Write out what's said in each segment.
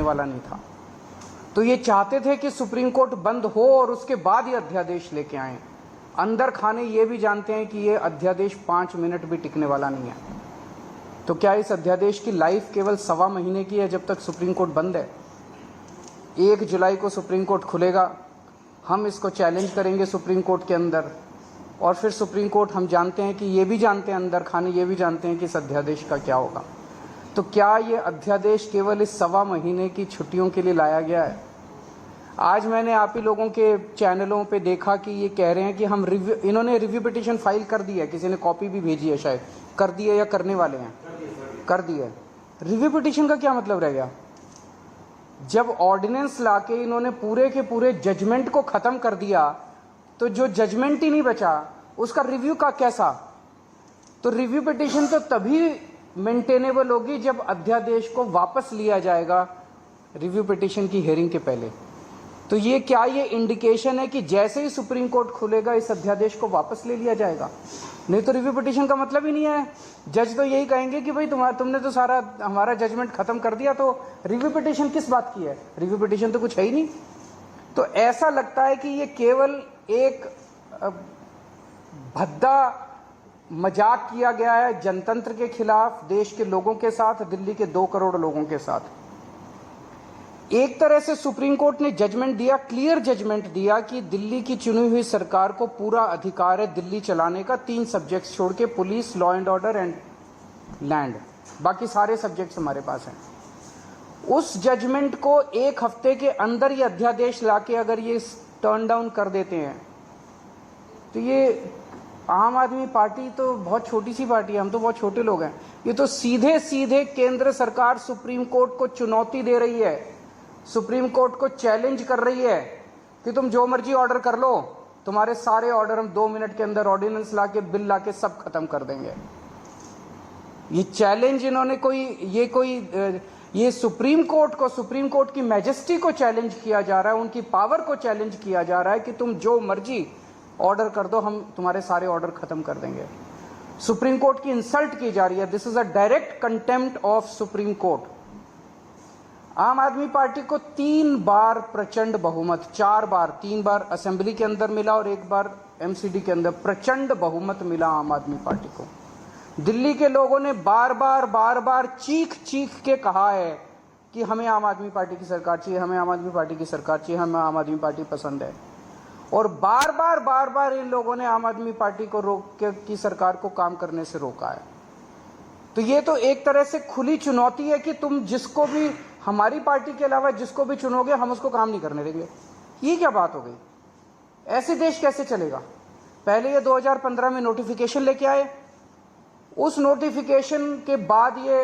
वाला नहीं था। तो ये चाहते थे कि सुप्रीम कोर्ट बंद हो और उसके बाद ये अध्यादेश लेके आए। अंदर खाने ये भी जानते हैं कि ये अध्यादेश 5 मिनट भी टिकने वाला नहीं है। तो क्या इस अध्यादेश की लाइफ केवल 1.25 महीने की है जब तक सुप्रीम कोर्ट बंद है? 1 जुलाई को सुप्रीम कोर्ट खुलेगा, हम इसको चैलेंज करेंगे सुप्रीम कोर्ट के अंदर, और फिर सुप्रीम कोर्ट, हम जानते हैं कि ये भी जानते हैं, अंदर खाने ये भी जानते हैं कि इस अध्यादेश का क्या होगा। तो क्या ये अध्यादेश केवल इस 1.25 महीने की छुट्टियों के लिए लाया गया है? आज मैंने आप ही लोगों के चैनलों पे देखा कि ये कह रहे हैं कि हम इन्होंने रिव्यू पिटीशन फाइल कर दी है, किसी ने कॉपी भी भेजी है, शायद कर दी है या करने वाले हैं, कर दी है। रिव्यू पिटीशन का क्या मतलब रह गया? जब ऑर्डिनेंस लाके इन्होंने पूरे के पूरे जजमेंट को खत्म कर दिया, तो जो जजमेंट ही नहीं बचा उसका रिव्यू का कैसा? तो रिव्यू पिटीशन तो तभी मेंटेनेबल होगी जब अध्यादेश को वापस लिया जाएगा रिव्यू पिटीशन की हियरिंग के पहले। तो ये क्या ये इंडिकेशन है कि जैसे ही सुप्रीम कोर्ट खुलेगा इस अध्यादेश को वापस ले लिया जाएगा? नहीं तो रिव्यू पिटीशन का मतलब ही नहीं है। जज तो यही कहेंगे कि भाई तुमने तो सारा हमारा जजमेंट खत्म कर दिया, तो रिव्यू पिटीशन किस बात की है? रिव्यू पिटीशन तो कुछ है ही नहीं। तो ऐसा लगता है कि ये केवल एक भद्दा मजाक किया गया है जनतंत्र के खिलाफ, देश के लोगों के साथ, दिल्ली के 2 करोड़ लोगों के साथ। एक तरह से सुप्रीम कोर्ट ने जजमेंट दिया, क्लियर जजमेंट दिया कि दिल्ली की चुनी हुई सरकार को पूरा अधिकार है दिल्ली चलाने का, 3 सब्जेक्ट्स छोड़ के, police, law and order and land, बाकी सारे सब्जेक्ट्स हमारे पास हैं। उस जजमेंट को 1 हफ्ते के अंदर ये अध्यादेश लाके अगर ये टर्न डाउन कर देते हैं, तो ये आम आदमी पार्टी तो बहुत छोटी सी पार्टी है, हम तो बहुत छोटे लोग हैं। ये तो सीधे सीधे केंद्र सरकार सुप्रीम कोर्ट को चुनौती दे रही है, सुप्रीम कोर्ट को चैलेंज कर रही है कि तुम जो मर्जी ऑर्डर कर लो, तुम्हारे सारे ऑर्डर हम 2 मिनट के अंदर ऑर्डिनेंस लाके, बिल लाके सब खत्म कर देंगे। ये चैलेंज इन्होंने ये सुप्रीम कोर्ट की मैजेस्टी को चैलेंज किया जा रहा है, उनकी पावर को चैलेंज किया जा रहा है कि तुम जो मर्जी ऑर्डर कर दो, हम तुम्हारे सारे ऑर्डर खत्म कर देंगे। सुप्रीम कोर्ट की इंसल्ट की जा रही है। This is a direct contempt of supreme court. आम आदमी पार्टी को 3 बार प्रचंड बहुमत, 4 बार, 3 बार असेंबली के अंदर मिला और 1 बार एमसीडी के अंदर प्रचंड बहुमत मिला आम आदमी पार्टी को। दिल्ली के लोगों ने बार बार चीख चीख के कहा है कि हमें आम आदमी पार्टी की सरकार चाहिए, हमें आम आदमी पार्टी की सरकार चाहिए, हमें आम आदमी पार्टी पसंद है। और बार बार इन लोगों ने आम आदमी पार्टी को की सरकार को काम करने से रोका है। तो ये तो एक तरह से खुली चुनौती है कि तुम जिसको भी, हमारी पार्टी के अलावा जिसको भी चुनोगे, हम उसको काम नहीं करने देंगे। ये क्या बात हो गई? ऐसे देश कैसे चलेगा? पहले ये 2015 में नोटिफिकेशन लेके आए, उस नोटिफिकेशन के बाद ये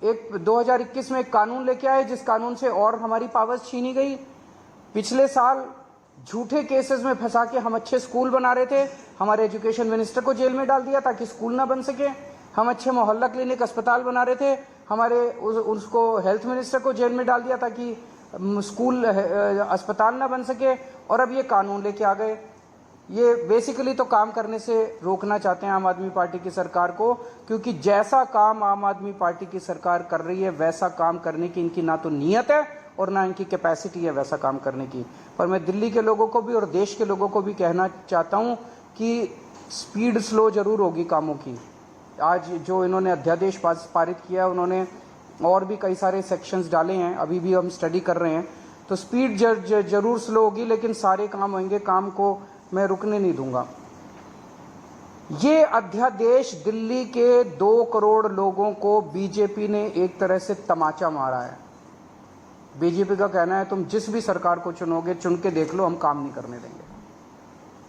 एक 2021 में एक कानून लेके आए, जिस कानून से और हमारी पावर्स छीनी गई। पिछले साल झूठे केसेस में फंसा के हम अच्छे स्कूल बना रहे थे, हमारे एजुकेशन मिनिस्टर को जेल में डाल दिया ताकि स्कूल ना बन सके। हम अच्छे मोहल्ला क्लिनिक अस्पताल बना रहे थे, हमारे उसको हेल्थ मिनिस्टर को जेल में डाल दिया ताकि स्कूल अस्पताल ना बन सके। और अब ये कानून लेके आ गए। ये बेसिकली तो काम करने से रोकना चाहते हैं आम आदमी पार्टी की सरकार को, क्योंकि जैसा काम आम आदमी पार्टी की सरकार कर रही है वैसा काम करने की इनकी ना तो नीयत है और ना इनकी कैपेसिटी है वैसा काम करने की। पर मैं दिल्ली के लोगों को भी और देश के लोगों को भी कहना चाहता हूं कि स्पीड स्लो जरूर होगी कामों की। आज जो इन्होंने अध्यादेश पारित किया, उन्होंने और भी कई सारे सेक्शंस डाले हैं, अभी भी हम स्टडी कर रहे हैं। तो स्पीड जरूर स्लो होगी, लेकिन सारे काम होंगे, काम को मैं रुकने नहीं दूंगा। ये अध्यादेश दिल्ली के 2 करोड़ लोगों को बीजेपी ने एक तरह से तमाचा मारा है। बीजेपी का कहना है तुम जिस भी सरकार को चुनोगे, चुन के देख लो, हम काम नहीं करने देंगे,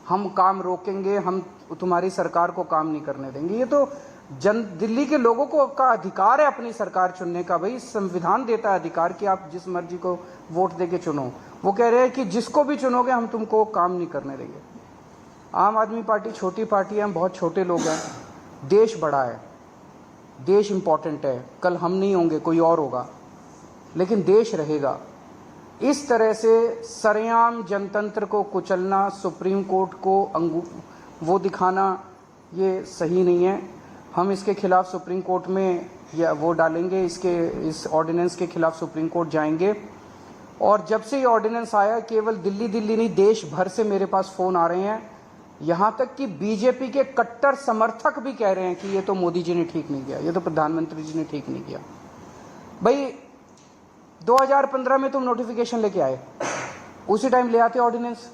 हम काम रोकेंगे, हम तुम्हारी सरकार को काम नहीं करने देंगे। ये तो दिल्ली के लोगों को का अधिकार है अपनी सरकार चुनने का। भाई संविधान देता है अधिकार कि आप जिस मर्जी को वोट देके चुनो। वो कह रहे हैं कि जिसको भी चुनोगे हम तुमको काम नहीं करने देंगे। आम आदमी पार्टी छोटी पार्टी है, हम बहुत छोटे लोग हैं। देश बड़ा है, देश इंपॉर्टेंट है। कल हम नहीं होंगे, कोई और होगा, लेकिन देश रहेगा। इस तरह से सरेआम जनतंत्र को कुचलना, सुप्रीम कोर्ट को वो दिखाना, ये सही नहीं है। हम इसके खिलाफ सुप्रीम कोर्ट में या वो डालेंगे, इस ऑर्डिनेंस के खिलाफ सुप्रीम कोर्ट जाएंगे। और जब से ये ऑर्डिनेंस आया, केवल दिल्ली नहीं, देश भर से मेरे पास फोन आ रहे हैं, यहां तक कि बीजेपी के कट्टर समर्थक भी कह रहे हैं कि ये तो मोदी जी ने ठीक नहीं किया, ये तो प्रधानमंत्री जी ने ठीक नहीं किया। भाई 2015 में तुम नोटिफिकेशन लेके आए, उसी टाइम ले आते ऑर्डिनेंस,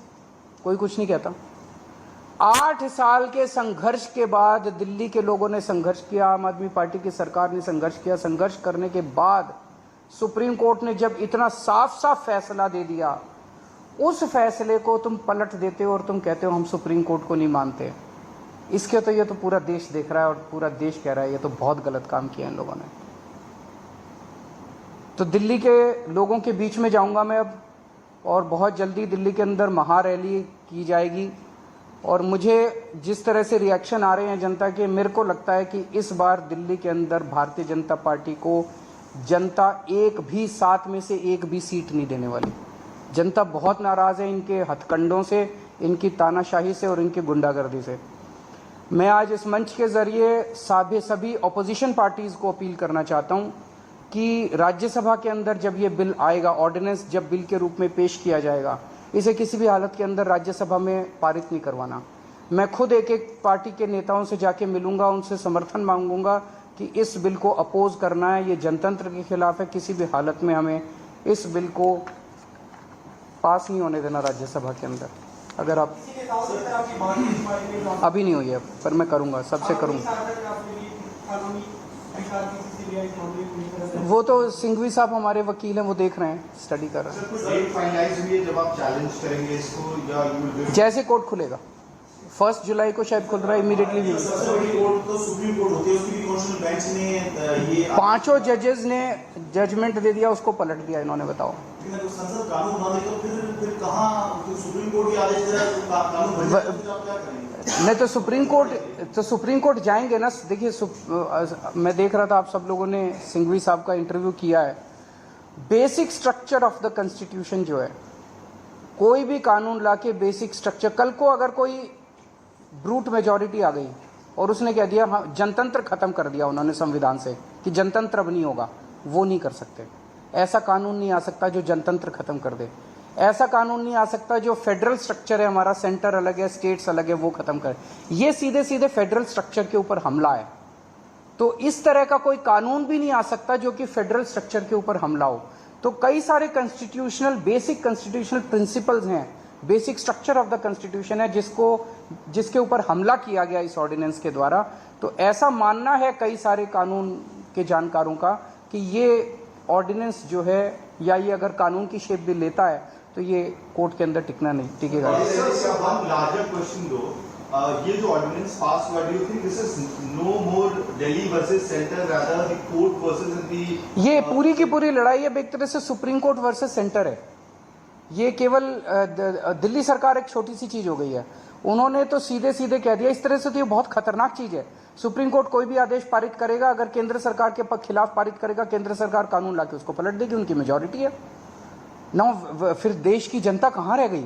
कोई कुछ नहीं कहता। 8 साल के संघर्ष के बाद दिल्ली के लोगों ने संघर्ष किया, आम आदमी पार्टी की सरकार ने संघर्ष किया। संघर्ष करने के बाद सुप्रीम कोर्ट ने जब इतना साफ साफ फैसला दे दिया, उस फैसले को तुम पलट देते हो और तुम कहते हो हम सुप्रीम कोर्ट को नहीं मानते। इसके तो ये तो पूरा देश देख रहा है और पूरा देश कह रहा है ये तो बहुत गलत काम किया इन लोगों ने। तो दिल्ली के लोगों के बीच में जाऊंगा मैं अब, और बहुत जल्दी दिल्ली के अंदर महारैली की जाएगी। और मुझे जिस तरह से रिएक्शन आ रहे हैं जनता के, मेरे को लगता है कि इस बार दिल्ली के अंदर भारतीय जनता पार्टी को जनता एक भी 7 में से एक भी सीट नहीं देने वाली। जनता बहुत नाराज है इनके हथकंडों से, इनकी तानाशाही से और इनकी गुंडागर्दी से। मैं आज इस मंच के जरिए सभी ऑपोजिशन पार्टीज को अपील करना चाहता हूं कि राज्यसभा के अंदर जब ये बिल आएगा, ऑर्डिनेंस जब बिल के रूप में पेश किया जाएगा, इसे किसी भी हालत के अंदर राज्यसभा में पारित नहीं करवाना। मैं खुद एक एक पार्टी के नेताओं से जाके मिलूंगा, उनसे समर्थन मांगूंगा कि इस बिल को अपोज करना है, ये जनतंत्र के खिलाफ है। किसी भी हालत में हमें इस बिल को पास नहीं होने देना राज्यसभा के अंदर। अगर आप अभी नहीं हुई है, पर मैं करूंगा, सबसे करूंगा। वो तो सिंघवी साहब हमारे वकील हैं, वो देख रहे हैं, स्टडी कर रहे हैं। जब आप चैलेंज करेंगे इसको या जैसे कोर्ट खुलेगा, 1 जुलाई को शायद खुल रहा है, इमीडिएटली भी। पांचों जजेस ने जजमेंट दे दिया, उसको पलट दिया इन्होंने। बताओ संसद कानून बना देगा, फिर कहाँ सुप्रीम कोर्ट के आदेश नहीं तो सुप्रीम कोर्ट जाएंगे ना। देखिए मैं देख रहा था आप सब लोगों ने सिंघवी साहब का इंटरव्यू किया है। Basic structure of the constitution जो है, कोई भी कानून लाके बेसिक स्ट्रक्चर, कल को अगर कोई ब्रूट मेजॉरिटी आ गई और उसने कह दिया हाँ जनतंत्र खत्म कर दिया उन्होंने संविधान से कि जनतंत्र अब नहीं होगा, वो नहीं कर सकते। ऐसा कानून नहीं आ सकता जो जनतंत्र खत्म कर दे। ऐसा कानून नहीं आ सकता जो फेडरल स्ट्रक्चर है हमारा, सेंटर अलग है, स्टेट्स अलग है, वो खत्म करे। ये सीधे सीधे फेडरल स्ट्रक्चर के ऊपर हमला है। तो इस तरह का कोई कानून भी नहीं आ सकता जो कि फेडरल स्ट्रक्चर के ऊपर हमला हो। तो कई सारे बेसिक कॉन्स्टिट्यूशनल प्रिंसिपल्स हैं, basic structure of the constitution है जिसके ऊपर हमला किया गया इस ऑर्डिनेंस के द्वारा। तो ऐसा मानना है कई सारे कानून के जानकारों का कि ये ऑर्डिनेंस जो है, या ये अगर कानून की शेप भी लेता है तो ये कोर्ट के अंदर टिकेगा। ये जो ऑर्डिनेंस पास हुआ, do you think this is no more Delhi versus centre, rather the court versus the ये पूरी की पूरी लड़ाई अब एक तरह से सुप्रीम कोर्ट वर्सेस सेंटर है। ये केवल दिल्ली सरकार एक छोटी सी चीज हो गई है। उन्होंने तो सीधे सीधे कह दिया। इस तरह से तो ये बहुत खतरनाक चीज है। सुप्रीम कोर्ट कोई भी आदेश पारित करेगा, अगर केंद्र सरकार के खिलाफ पारित करेगा, केंद्र सरकार कानून लाके उसको पलट देगी, उनकी मेजॉरिटी है ना। फिर देश की जनता कहां रह गई?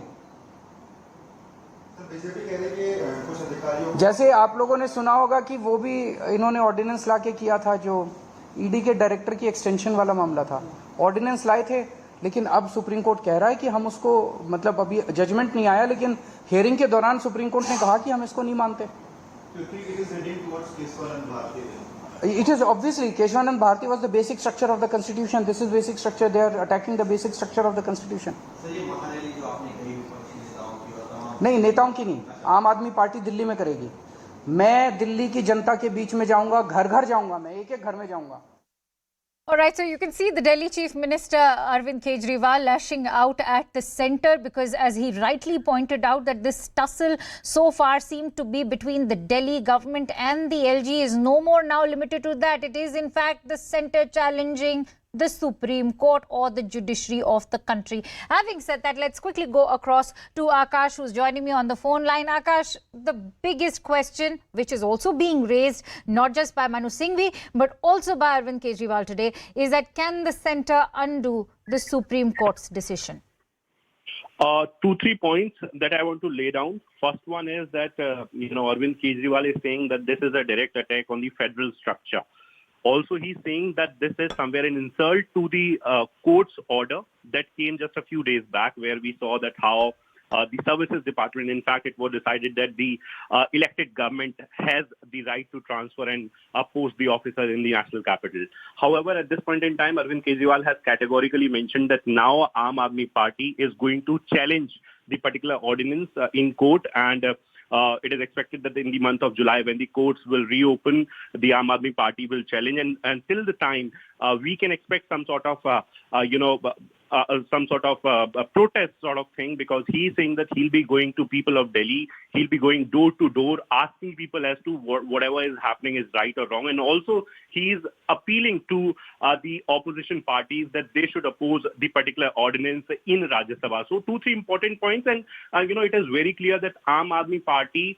बीजेपी कह रही है कि कुछ अधिकारियों, जैसे आप लोगों ने सुना होगा कि वो भी इन्होंने ऑर्डिनेंस लाके किया था, जो ईडी के डायरेक्टर की एक्सटेंशन वाला मामला था। ऑर्डिनेंस लाए थे, लेकिन अब सुप्रीम कोर्ट कह रहा है कि हम उसको, मतलब अभी जजमेंट नहीं आया, लेकिन हियरिंग के दौरान सुप्रीम कोर्ट ने कहा कि हम इसको नहीं मानते। It is obviously Keshwanand Bharati was the basic structure of the constitution. This is basic structure. They are attacking the basic structure of the constitution. नहीं, नेताओं की नहीं, आम आदमी पार्टी दिल्ली में करेगी। मैं दिल्ली की जनता के बीच में जाऊंगा, घर घर जाऊंगा, मैं एक एक घर में जाऊंगा। All right, so you can see the Delhi Chief Minister Arvind Kejriwal lashing out at the centre, because as he rightly pointed out that this tussle so far seemed to be between the Delhi government and the LG is no more now limited to that. It is in fact the centre challenging the Supreme Court or the judiciary of the country. Having said that, let's quickly go across to Akash, who's joining me on the phone line. Akash, the biggest question, which is also being raised not just by Manu Singhvi but also by Arvind Kejriwal today, is that can the centre undo the Supreme Court's decision? 2-3 points that I want to lay down. First one is that Arvind Kejriwal is saying that this is a direct attack on the federal structure. Also, he's saying that this is somewhere an insult to the court's order that came just a few days back, where we saw that how the services department, in fact, it was decided that the elected government has the right to transfer and post the officer in the national capital. However, at this point in time, Arvind Kejriwal has categorically mentioned that now Aam Aadmi Party is going to challenge the particular ordinance in court, and it is expected that in the month of July, when the courts will reopen, the Aam Aadmi Party will challenge. And until the time, we can expect some sort of, protest sort of thing, because he's saying that he'll be going to people of Delhi, he'll be going door to door, asking people as to whatever is happening is right or wrong. And also, he's appealing to the opposition parties that they should oppose the particular ordinance in Rajya Sabha. So 2-3 important points. And, it is very clear that Aam Aadmi Party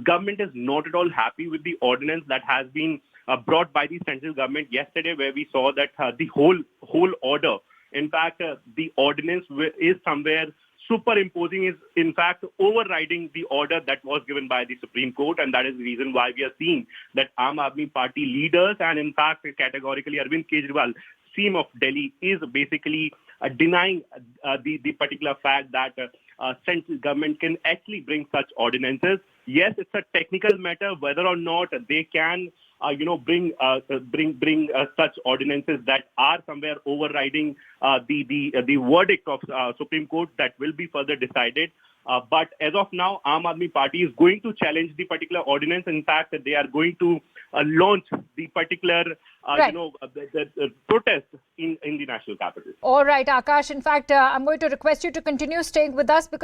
government is not at all happy with the ordinance that has been brought by the central government yesterday, where we saw that the whole order, in fact, the ordinance is somewhere superimposing, is in fact overriding the order that was given by the Supreme Court. And that is the reason why we are seeing that Aam Aadmi Party leaders, and in fact categorically Arvind Kejriwal, CM of Delhi, is basically denying the particular fact that central government can actually bring such ordinances. Yes, it's a technical matter whether or not they can bring such ordinances that are somewhere overriding the verdict of Supreme Court. That will be further decided. But as of now, Aam Aadmi Party is going to challenge the particular ordinance. In fact, they are going to launch the particular, the protest in the national capital. All right, Akash. In fact, I'm going to request you to continue staying with us, because